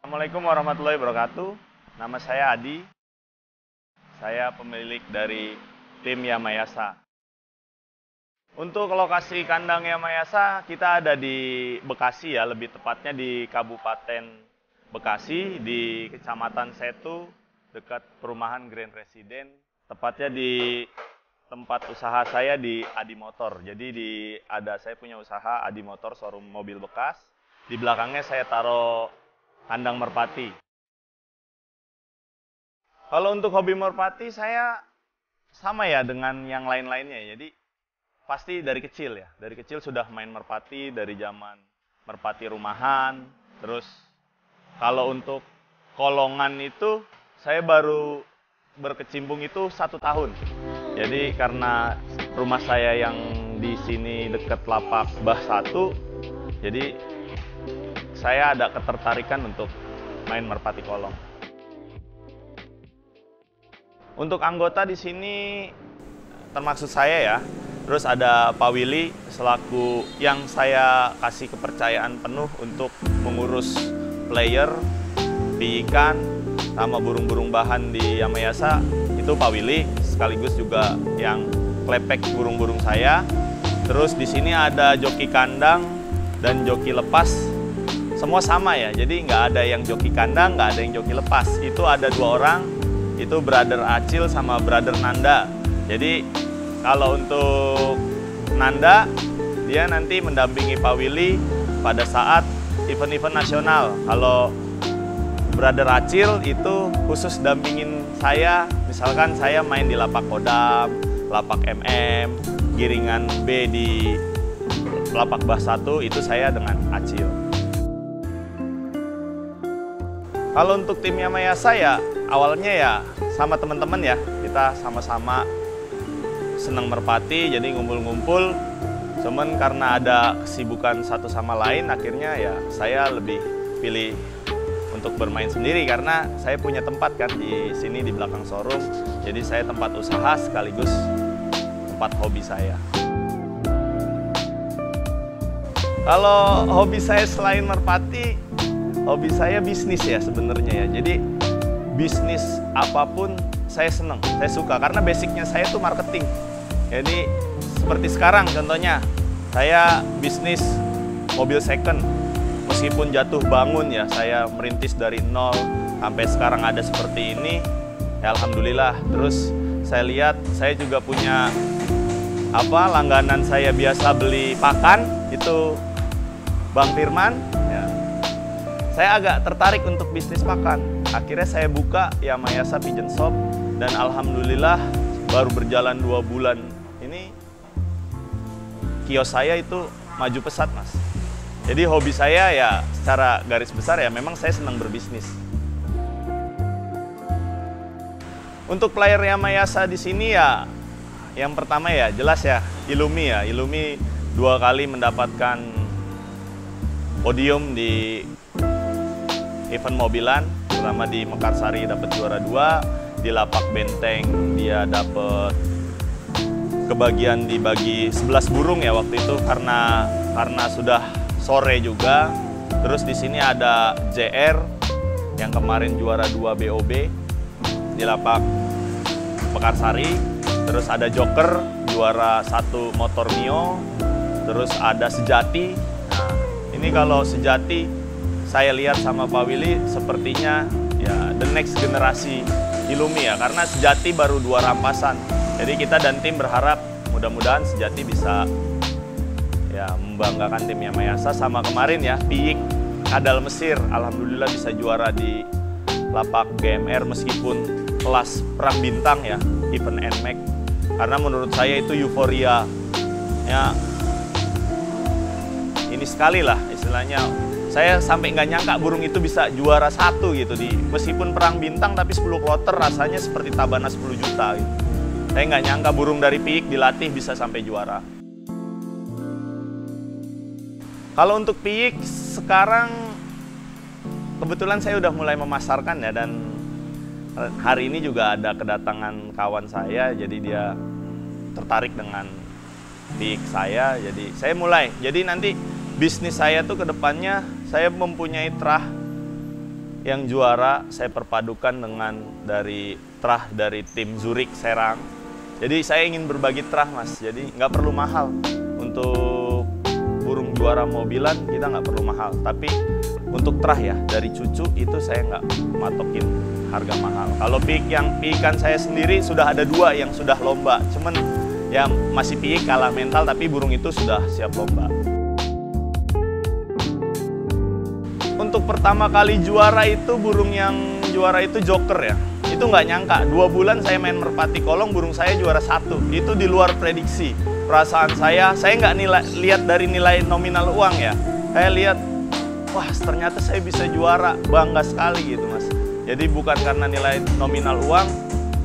Assalamualaikum warahmatullahi wabarakatuh. Nama saya Adi. Saya pemilik dari tim Yamayasa. Untuk lokasi kandang Yamayasa, kita ada di Bekasi ya, lebih tepatnya di Kabupaten Bekasi, di Kecamatan Setu, dekat perumahan Grand Resident. Tepatnya di tempat usaha saya di Adi Motor. Jadi saya punya usaha Adi Motor, showroom mobil bekas. Di belakangnya saya taruh kandang merpati. Kalau untuk hobi merpati saya sama ya dengan yang lain-lainnya. Jadi pasti dari kecil ya. Dari kecil sudah main merpati dari zaman merpati rumahan. Terus kalau untuk kolongan itu saya baru berkecimpung itu 1 tahun. Jadi karena rumah saya yang di sini dekat lapak Bah 1, jadi saya ada ketertarikan untuk main merpati kolong. Untuk anggota di sini termaksud saya ya. Terus ada Pak Willy selaku yang saya kasih kepercayaan penuh untuk mengurus player, ikan, sama burung-burung bahan di Yamayasa. Itu Pak Willy sekaligus juga yang klepek burung-burung saya. Terus di sini ada joki kandang dan joki lepas. Semua sama ya, jadi nggak ada yang joki kandang, nggak ada yang joki lepas. Itu ada 2 orang, itu Brother Acil sama Brother Nanda. Jadi kalau untuk Nanda, dia nanti mendampingi Pak Willy pada saat event-event nasional. Kalau Brother Acil itu khusus dampingin saya, misalkan saya main di lapak Kodam, lapak MM, giringan B di lapak Bah 1, itu saya dengan Acil. Kalau untuk tim Yamayasa ya, awalnya ya sama teman-teman ya, kita sama-sama senang merpati, jadi ngumpul-ngumpul. Cuman karena ada kesibukan satu sama lain, akhirnya ya saya lebih pilih untuk bermain sendiri karena saya punya tempat kan di sini di belakang showroom. Jadi saya tempat usaha sekaligus tempat hobi saya. Kalau hobi saya selain merpati, hobi saya bisnis ya sebenarnya ya. Jadi bisnis apapun saya seneng, saya suka karena basicnya saya tuh marketing. Jadi seperti sekarang contohnya, saya bisnis mobil second. Meskipun jatuh bangun ya, saya merintis dari nol sampai sekarang ada seperti ini. Ya alhamdulillah. Terus saya lihat saya juga punya langganan saya biasa beli pakan itu Bang Firman. Saya agak tertarik untuk bisnis pakan. Akhirnya saya buka Yamayasa Pigeon Shop dan alhamdulillah baru berjalan 2 bulan ini kios saya itu maju pesat, Mas. Jadi hobi saya ya secara garis besar ya memang saya senang berbisnis. Untuk player Yamayasa di sini ya yang pertama ya jelas ya Illumi ya. Illumi 2 kali mendapatkan podium di event mobilan, terutama di Mekarsari dapat juara 2, di Lapak Benteng dia dapat kebagian dibagi 11 burung ya waktu itu karena sudah sore juga. Terus di sini ada JR yang kemarin juara 2 BOB di Lapak Mekarsari. Terus ada Joker juara 1 Motor Mio. Terus ada Sejati. Nah, ini kalau Sejati saya lihat sama Pak Willy sepertinya ya the next generasi Illumi ya, karena Sejati baru 2 rampasan. Jadi kita dan tim berharap mudah-mudahan Sejati bisa ya membanggakan tim Yamayasa. Sama kemarin ya Piik Kadal Mesir, alhamdulillah bisa juara di lapak GMR meskipun kelas perang bintang ya, event NMAX. Karena menurut saya itu euforia ya ini sekali lah istilahnya. Saya sampai nggak nyangka burung itu bisa juara 1 gitu meskipun perang bintang tapi 10 kloter rasanya seperti tabana 10 juta gitu. Saya nggak nyangka burung dari Piik dilatih bisa sampai juara. Kalau untuk Piik sekarang kebetulan saya udah mulai memasarkan ya, dan hari ini juga ada kedatangan kawan saya, jadi dia tertarik dengan Piik saya, jadi saya mulai. Jadi nanti bisnis saya tuh ke depannya saya mempunyai terah yang juara saya perpadukan dengan trah dari tim Zurich Serang. Jadi saya ingin berbagi trah, Mas. Jadi nggak perlu mahal. Untuk burung juara mobilan kita nggak perlu mahal. Tapi untuk trah ya, dari cucu itu saya nggak matokin harga mahal. Kalau piikan saya sendiri sudah ada 2 yang sudah lomba. Cuman ya masih piik kalah mental, tapi burung itu sudah siap lomba. Untuk pertama kali juara itu, burung yang juara itu joker ya. Itu nggak nyangka, 2 bulan saya main merpati kolong, burung saya juara 1. Itu di luar prediksi. Perasaan saya nggak lihat dari nilai nominal uang ya. Saya lihat, wah ternyata saya bisa juara, bangga sekali gitu, Mas. Jadi bukan karena nilai nominal uang,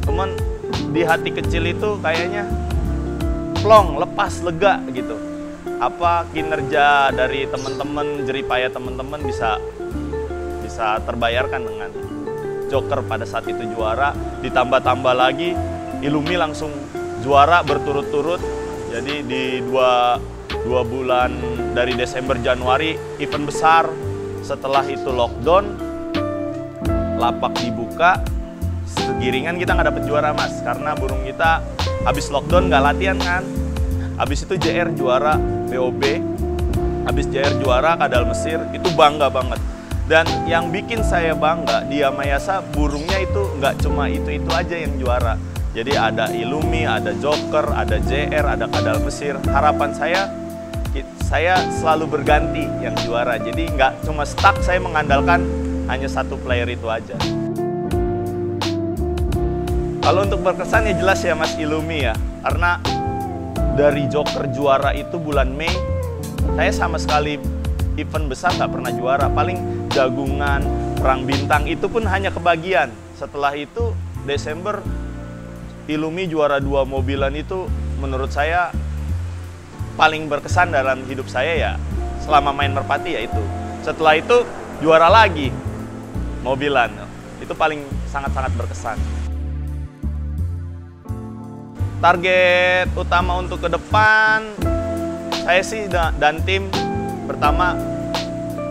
cuman di hati kecil itu kayaknya plong, lepas, lega gitu. Apa kinerja dari teman-teman, jeripaya teman-teman bisa terbayarkan dengan joker pada saat itu juara. Ditambah-tambah lagi Illumi langsung juara berturut-turut. Jadi di dua bulan dari Desember Januari event besar. Setelah itu lockdown, lapak dibuka, segiringan kita nggak dapet juara, Mas, karena burung kita habis lockdown nggak latihan kan. Habis itu JR juara BOB, habis JR juara Kadal Mesir, itu bangga banget. Dan yang bikin saya bangga di Yamayasa, burungnya itu nggak cuma itu aja yang juara. Jadi ada Illumi, ada joker, ada JR, ada Kadal Mesir. Harapan saya selalu berganti yang juara. Jadi nggak cuma stuck saya mengandalkan hanya 1 player itu aja. Kalau untuk berkesan ya jelas ya Mas Illumi ya, karena dari joker juara itu bulan Mei, saya sama sekali event besar nggak pernah juara. Paling jagungan, perang bintang itu pun hanya kebagian. Setelah itu Desember, Illumi juara 2 mobilan itu menurut saya paling berkesan dalam hidup saya ya selama main merpati ya itu. Setelah itu juara lagi mobilan, itu paling sangat-sangat berkesan. Target utama untuk ke depan, saya sih dan tim pertama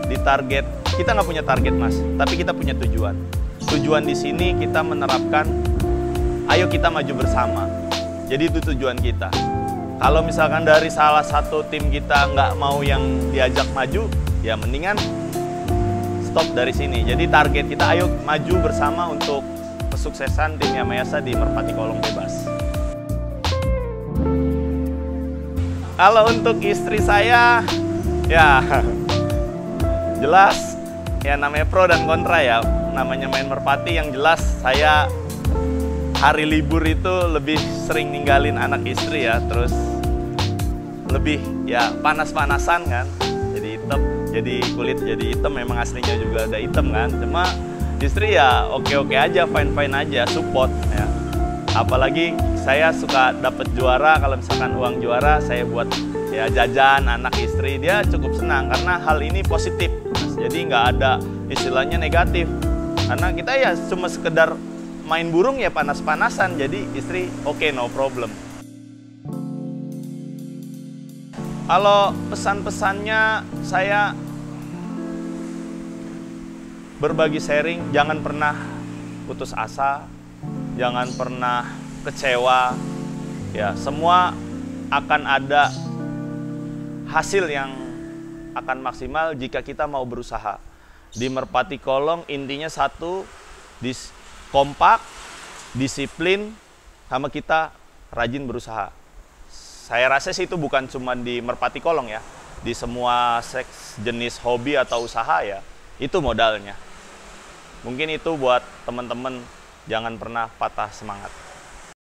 di target, kita nggak punya target Mas, tapi kita punya tujuan. Tujuan di sini kita menerapkan, ayo kita maju bersama. Jadi itu tujuan kita. Kalau misalkan dari salah satu tim kita nggak mau yang diajak maju, ya mendingan stop dari sini. Jadi target kita, ayo maju bersama untuk kesuksesan tim Yamayasa di Merpati Kolong Bebas. Kalau untuk istri saya, ya jelas ya namanya pro dan kontra ya. Namanya main merpati, yang jelas saya hari libur itu lebih sering ninggalin anak istri ya. Terus lebih ya panas-panasan kan. Jadi hitam, jadi kulit jadi hitam, memang aslinya juga ada hitam kan. Cuma istri ya oke-oke aja, fine-fine aja, support ya. Apalagi saya suka dapat juara, kalau misalkan uang juara saya buat ya jajan anak istri, dia cukup senang karena hal ini positif Mas. Jadi nggak ada istilahnya negatif, karena kita ya cuma sekedar main burung ya panas-panasan, jadi istri oke, no problem. Kalau pesan-pesannya saya berbagi sharing, jangan pernah putus asa, jangan pernah kecewa, ya semua akan ada hasil yang akan maksimal jika kita mau berusaha. Di Merpati Kolong intinya satu, kompak, disiplin, sama kita rajin berusaha. Saya rasa sih itu bukan cuma di Merpati Kolong ya, di semua jenis hobi atau usaha ya, itu modalnya. Mungkin itu buat teman-teman, jangan pernah patah semangat.